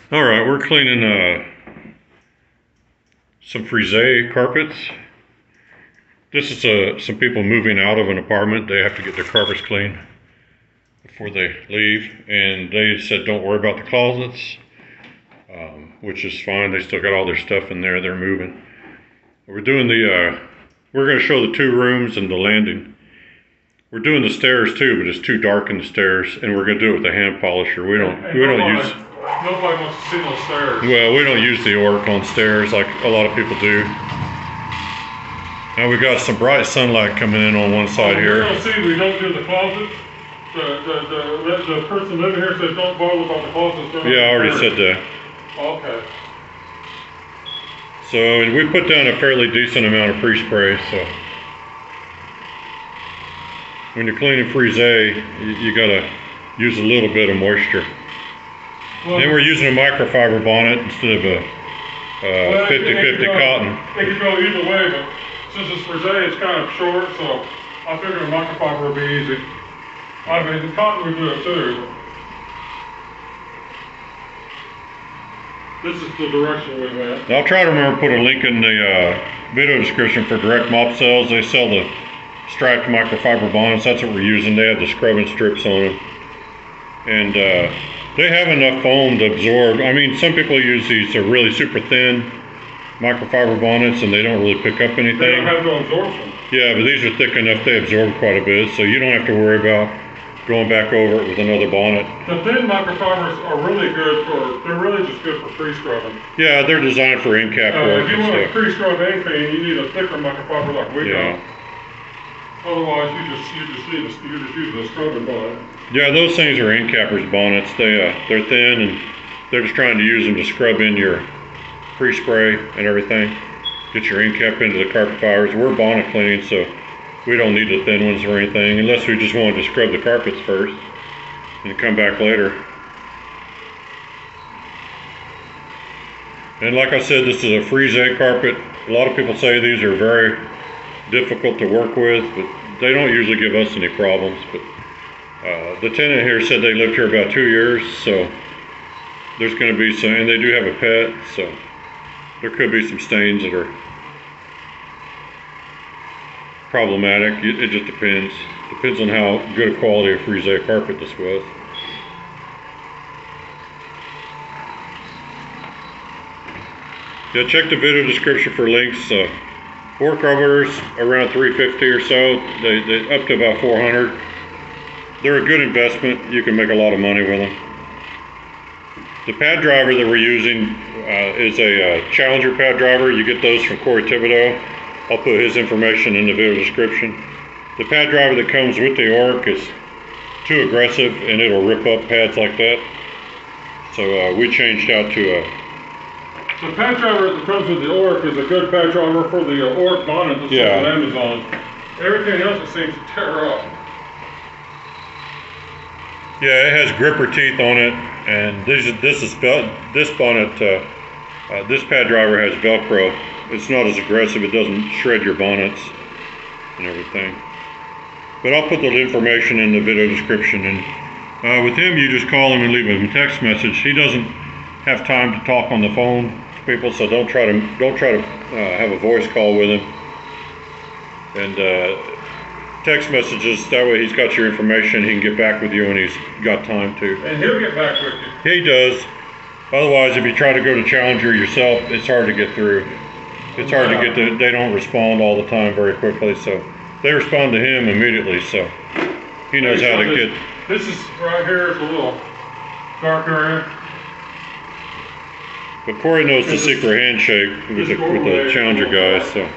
All right, we're cleaning some Frieze carpets. This is some people moving out of an apartment. They have to get their carpets cleaned before they leave, and they said don't worry about the closets, which is fine. They still got all their stuff in there. They're moving. We're doing we're going to show the 2 rooms and the landing. We're doing the stairs too, but it's too dark in the stairs, and we're going to do it with a hand polisher. We don't use. Nobody wants to see those stairs. Well, we don't use the Oreck on stairs like a lot of people do. Now we got some bright sunlight coming in on one side here. We don't do the closets. The person living here says don't bother about the closets. Yeah, I already said that. Okay. So we put down a fairly decent amount of pre-spray. So when you're cleaning Frieze, you gotta use a little bit of moisture. Well, then we're using a microfiber bonnet instead of a 50-50 cotton. It could go either way, but since it's Frieze, it's kind of short, so I figured a microfiber would be easy. I mean, the cotton would do it too. This is the direction we went. I'll try to remember to put a link in the video description for direct mop cells. They sell the striped microfiber bonnets. That's what we're using. They have the scrubbing strips on them. And they have enough foam to absorb. I mean, some people use these really super thin microfiber bonnets and they don't really pick up anything. They don't have no absorption. Yeah, but these are thick enough they absorb quite a bit, so you don't have to worry about going back over it with another bonnet. The thin microfibers are really good they're really just good for pre-scrubbing. Yeah, they're designed for end cap work. If you want to pre-scrub anything, you need a thicker microfiber like we got. Otherwise, you just use the scrubbing bonnet. Yeah, those things are end cappers bonnets. They're thin and they're just trying to use them to scrub in your pre-spray and everything. Get your end cap into the carpet fibers. We're bonnet cleaning, so we don't need the thin ones or anything, unless we just wanted to scrub the carpets first and come back later. And like I said, this is a Frieze carpet. A lot of people say these are very difficult to work with, but they don't usually give us any problems. But the tenant here said they lived here about 2 years, so there's going to be some, and they do have a pet, so there could be some stains that are problematic. It just depends. Depends on how good a quality of Frieze carpet this was. Yeah, check the video description for links. Oreck rubbers around $350 or so. They up to about $400. They're a good investment. You can make a lot of money with them. The pad driver that we're using is a Challenger pad driver. You get those from Corey Thibodeau. I'll put his information in the video description. The pad driver that comes with the Oreck is too aggressive and it'll rip up pads like that. So we changed out to a... The pad driver that comes with the Oreck is a good pad driver for the Oreck bonnet that's on Amazon. Everything else it seems to tear up. Yeah, it has gripper teeth on it, and this bonnet, this pad driver has Velcro. It's not as aggressive. It doesn't shred your bonnets and everything. But I'll put the information in the video description. And with him, you just call him and leave him a text message. He doesn't have time to talk on the phone to people, so don't try to have a voice call with him. And text messages, that way he's got your information. He can get back with you when he's got time to. And he'll get back with you. He does. Otherwise, if you try to go to Challenger yourself, it's hard to get through. It's hard to get to, they don't respond all the time very quickly, so they respond to him immediately, so he knows how to get. This is right here, it's a little dark area. But Corey knows the secret handshake with the Challenger guys, so.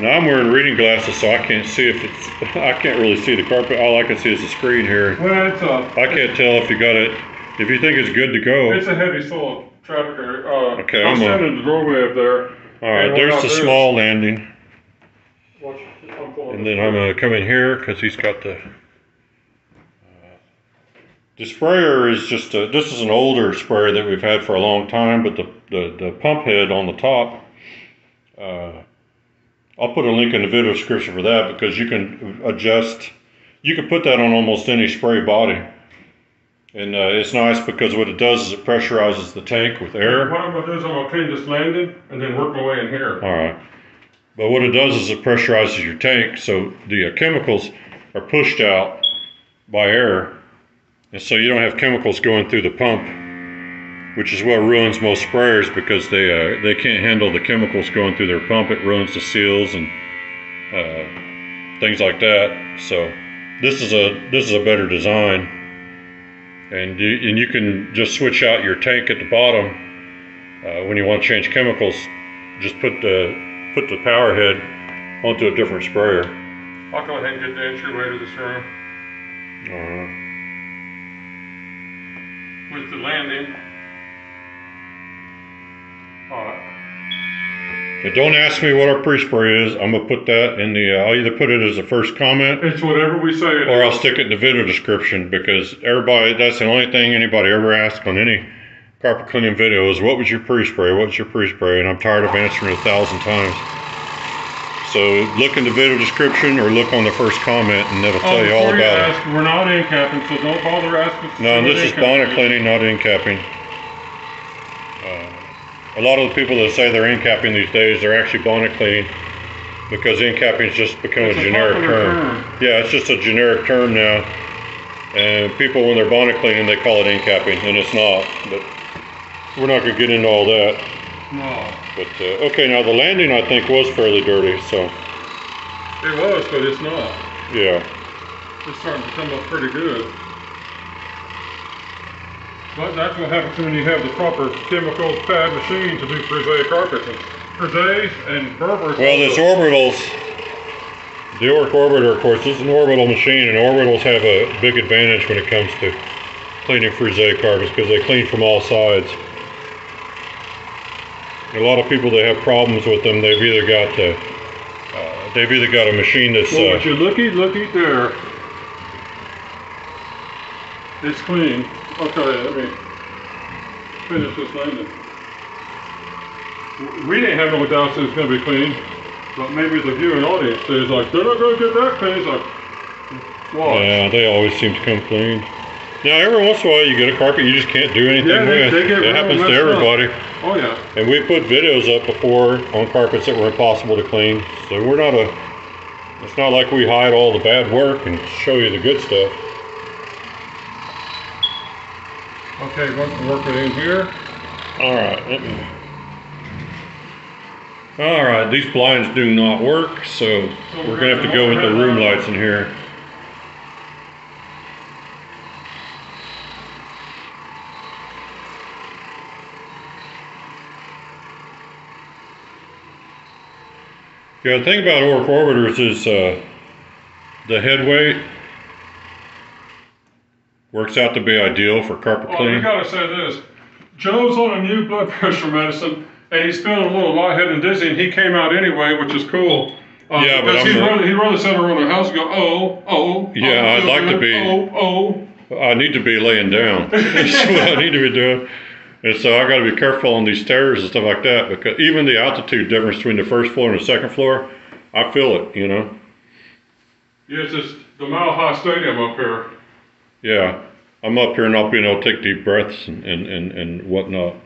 Now I'm wearing reading glasses, so I can't see if it's, I can't really see the carpet. All I can see is the screen here. Well, I can't tell if you got it, if you think it's good to go. It's a heavy soil traffic area. Okay, I'm standing in the doorway up there. All right, there's the small landing. And then I'm going to come in here because he's got the sprayer is just, this is an older sprayer that we've had for a long time, but the pump head on the top, I'll put a link in the video description for that because you can adjust You can put that on almost any spray body. And it's nice because what it does is it pressurizes the tank with air. What I'm going to do is I'm going to clean this landing and then work my way in here. All right. But what it does is it pressurizes your tank, so the chemicals are pushed out by air. And so you don't have chemicals going through the pump, which is what ruins most sprayers because they can't handle the chemicals going through their pump. It ruins the seals and things like that. So this is a better design. And you can just switch out your tank at the bottom when you want to change chemicals. Just put the power head onto a different sprayer. I'll go ahead and get the entryway to this room. With the landing. Alright. Don't ask me what our pre-spray is. I'm going to put that in the, I'll either put it as a first comment. It's whatever we say it or is. I'll stick it in the video description because everybody, that's the only thing anybody ever asks on any carpet cleaning video is what was your pre-spray? What's your pre-spray? And I'm tired of answering it 1,000 times. So look in the video description or look on the first comment and that'll tell you all about it. We're not in capping, so don't bother asking. No, this is bonnet cleaning, not in capping. A lot of the people that say they're in capping these days, they're actually bonnet cleaning because in capping's just become a generic term. Yeah, it's just a generic term now. And people, when they're bonnet cleaning, they call it in capping, and it's not. But we're not going to get into all that. No. But okay, now the landing I think was fairly dirty, so. It was, but it's not. Yeah. It's starting to come up pretty good. But that's what happens when you have the proper chemical pad machine to do Frieze carpets. Frieze and Berbers. Well, this orbitals, the Oreck orbiter, of course, this is an orbital machine, and orbitals have a big advantage when it comes to cleaning Frieze carpets because they clean from all sides. A lot of people that have problems with them, they've either got a machine that's. Well, but you looky there. It's clean. Okay, let me finish this landing. We didn't have no doubts it was going to be clean, but maybe the viewing audience is like, they're not going to get that clean. It's like, watch. Yeah, they always seem to come clean. Now, every once in a while you get a carpet you just can't do anything with. It happens to everybody. Oh yeah. And we put videos up before on carpets that were impossible to clean. So we're not it's not like we hide all the bad work and show you the good stuff. Okay, work it in here. Alright. Alright, these blinds do not work, so we're going to have to go with the room lights in here. Yeah, the thing about Oreck orbiters is the head weight works out to be ideal for carpet cleaning. Oh, you gotta say this. Joe's on a new blood pressure medicine, and he's feeling a little lightheaded and dizzy, and he came out anyway, which is cool. Yeah, but he'd rather sit around the house and go, oh. Yeah, I'd like to be. I need to be laying down. That's what I need to be doing. And so I got to be careful on these stairs and stuff like that because even the altitude difference between the first floor and the second floor, I feel it, you know. Yeah, it's just the Mile High Stadium up here. Yeah, I'm up here not being able to take deep breaths and whatnot.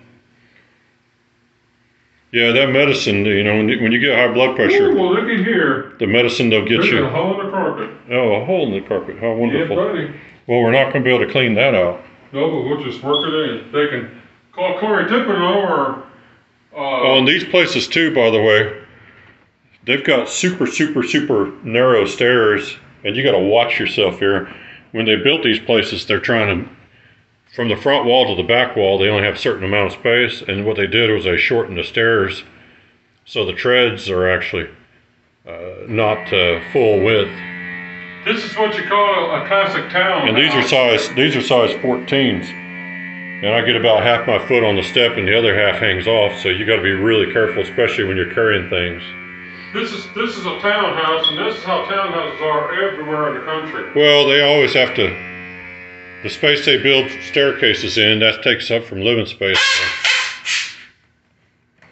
Yeah, that medicine, you know, when you get high blood pressure. Ooh, well, look at here. The medicine they'll get you. There's a hole in the carpet. Oh, a hole in the carpet. How wonderful. Yeah, buddy. Well, we're not going to be able to clean that out. No, but we'll just work it in. They can call Corey Tippino or... Oh, and these places too, by the way, they've got super narrow stairs, and you got to watch yourself here. When they built these places, they're trying to, from the front wall to the back wall, they only have a certain amount of space, and what they did was they shortened the stairs, so the treads are actually not full width. This is what you call a classic town. And these are size 14s. And I get about half my foot on the step and the other half hangs off, so you got to be really careful, especially when you're carrying things. This is a townhouse, and this is how townhouses are everywhere in the country. Well, they always have to, the space they build staircases in, that takes up from living space.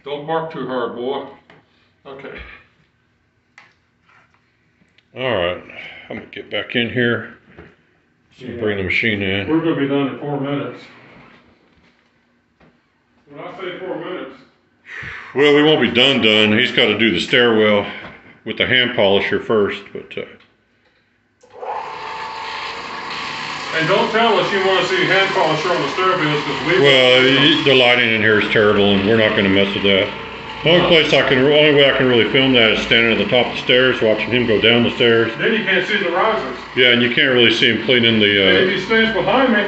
Don't bark too hard, boy. Okay. All right. I'm gonna get back in here. So bring the machine in. We're gonna be done in 4 minutes. When I say 4 minutes. Well, we won't be done. He's got to do the stairwell with the hand polisher first, but. And don't tell us you want to see hand polisher on the stairwells because we. Well, the lighting in here is terrible, and we're not going to mess with that. The only way I can really film that is standing at the top of the stairs, watching him go down the stairs. Then you can't see the risers. Yeah, and you can't really see him cleaning the. And if he stands behind me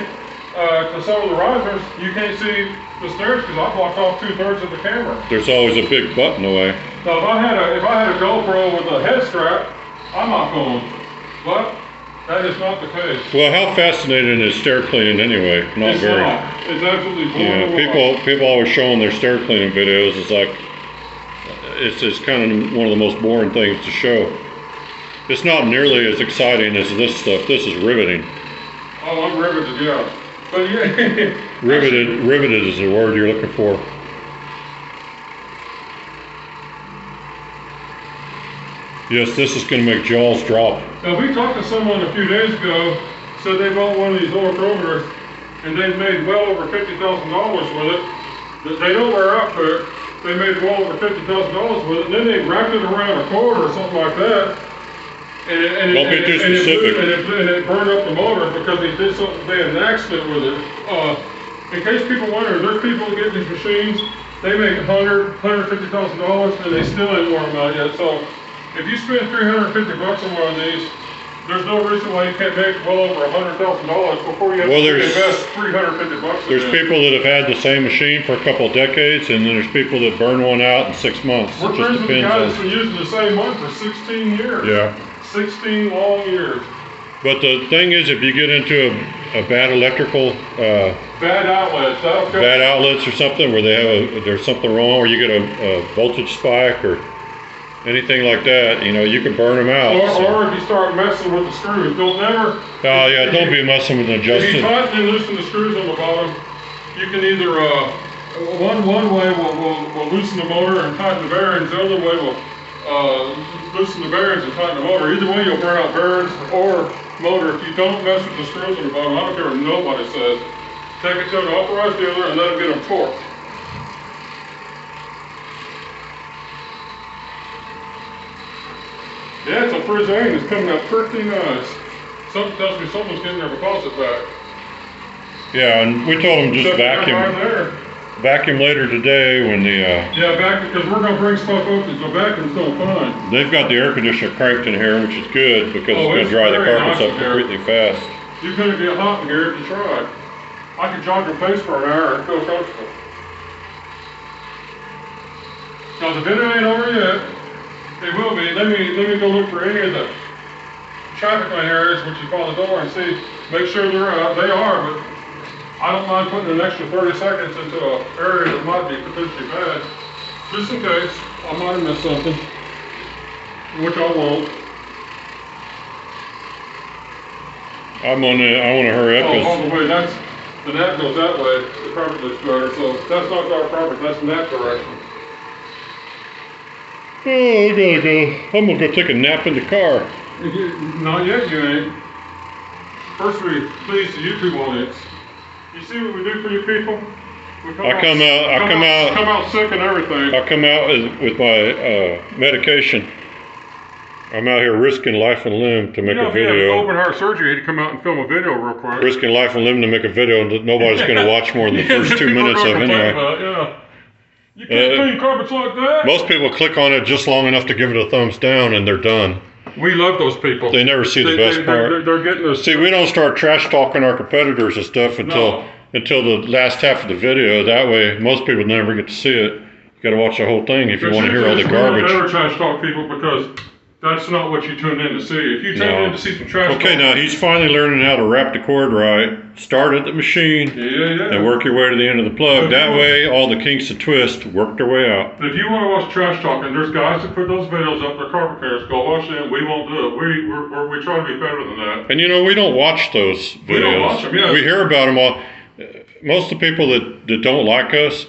to some of the risers, you can't see the stairs because I blocked off 2/3 of the camera. There's always a big butt in the way. Now, if I had a GoPro with a head strap, I might film. But that is not the case. Well, how fascinating is stair cleaning anyway? Not very. It's absolutely boring. Yeah, people always showing their stair cleaning videos. It's like it's kind of one of the most boring things to show. It's not nearly as exciting as this stuff. This is riveting. Oh, I'm riveted, yeah. But yeah. Riveted is the word you're looking for. Yes, this is going to make jaws drop. Now, we talked to someone a few days ago, said they bought one of these Oreck rollers, and they've made well over $50,000 with it. They don't wear out quick. They made well over $50,000 with it, and then they wrapped it around a cord or something like that. And Don't be too specific. And it burned up the motor because they did something. They had an accident with it. In case people wonder, there's people that get these machines. They make $150,000, and they still ain't worn them out yet. So if you spend $350 on one of these, there's no reason why you can't make well over $100,000 before you have to invest $350. There's people that have had the same machine for a couple of decades, and then there's people that burn one out in 6 months. We're friends with the guy that's been using the same one for 16 years. Yeah. 16 long years. But the thing is, if you get into a bad electrical bad outlets or something where there's something wrong, or you get a voltage spike or anything like that, you can burn them out. Or if you start messing with the screws, don't be messing with an adjusted. If you tighten and loosen the screws on the bottom, you can either one way will loosen the motor and tighten the bearings. The other way will loosen the bearings and tighten the motor. Either way, you'll burn out bearings or motor if you don't mess with the screws on the bottom. I don't care what nobody says. Take it to an authorized dealer and let them get them torqued. Yeah, it's a Frieze. It's coming out pretty nice. Something tells me someone's getting their deposit back. Yeah, and we told them just vacuum later today when the... Yeah, vacuum, because we're going to bring stuff up so vacuum's still fine. They've got the air conditioner cranked in here, which is good because it's going to dry the carpets up completely fast. You're going to get hot in here if you try. I could jog your face for an hour and feel comfortable. Now the video ain't over yet. It will be. Let me go look for any of the traffic lane areas which you follow the door and see. Make sure they're out. They are, but I don't mind putting an extra 30 seconds into an area that might be potentially bad, just in case I might have missed something, which I won't. I want to hurry up. Oh, by the way, the net goes that way. The carpet looks better, so that's not our property. That's in that direction. Oh, I gotta go. I'm gonna go take a nap in the car. Not yet, you ain't. First, we please the YouTube audience. You see what we do for you people? I come out sick and everything. I come out with my medication. I'm out here risking life and limb to make a video. If you have open heart surgery, you had to come out and film a video real quick. Risking life and limb to make a video that nobody's going to watch more than the first 2 minutes of anyway. You can't clean carpets like that. Most people click on it just long enough to give it a thumbs down and they're done. We love those people. They never see the best part. They're getting us. See, we don't start trash talking our competitors and stuff until the last half of the video. That way, most people never get to see it. You got to watch the whole thing if you want to hear all the garbage. We don't ever trash talk people because that's not what you tuned in to see. If you tuned in to see some trash talk. Okay, now he's finally learning how to wrap the cord right. Start at the machine. And work your way to the end of the plug. That way, all the kinks and twists work their way out. If you want to watch trash talking, there's guys that put those videos up. They're carpet cleaners. Go watch them. We won't do it. We try to be better than that. And we don't watch those videos. We don't watch them. Yeah. We hear about them all. Most of the people that don't like us,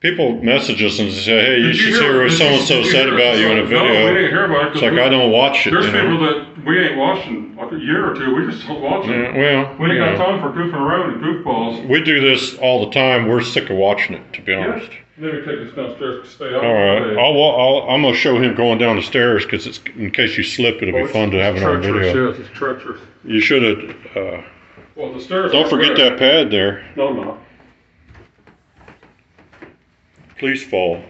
People message us and say, hey, you Did should hear- hear what did so-and-so did said hear- about you in a No, we video. didn't hear about it. 'cause It's like, we- I don't watch it, There's you know? people that we ain't watching like a year or two. We just don't watch it. Yeah, well, We ain't you got know, time for goofing around and goofballs. we do this all the time. We're sick of watching it, to be honest. Let me take this downstairs to stay out. All right, I'm gonna show him going down the stairs because it's in case you slip, it'll be fun to have it on video. Yes, it's treacherous. You should have. Well, the stairs. Don't are forget there. that pad there. No. Please fall.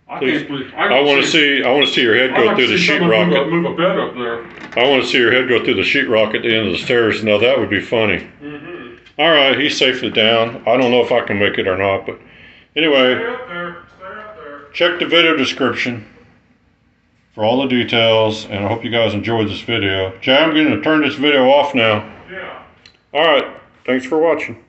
I Please. can't believe. I want to see. I want to see your head I'd go like through to the see someone sheetrock. move a bed up there. I want to see your head go through the sheetrock at the end of the stairs. Now that would be funny. Mm-hmm. All right, he's safely down. I don't know if I can make it or not, but anyway, Stay up there. Stay up there. check the video description for all the details, and I hope you guys enjoyed this video. Jay, I'm going to turn this video off now. Yeah. All right, thanks for watching.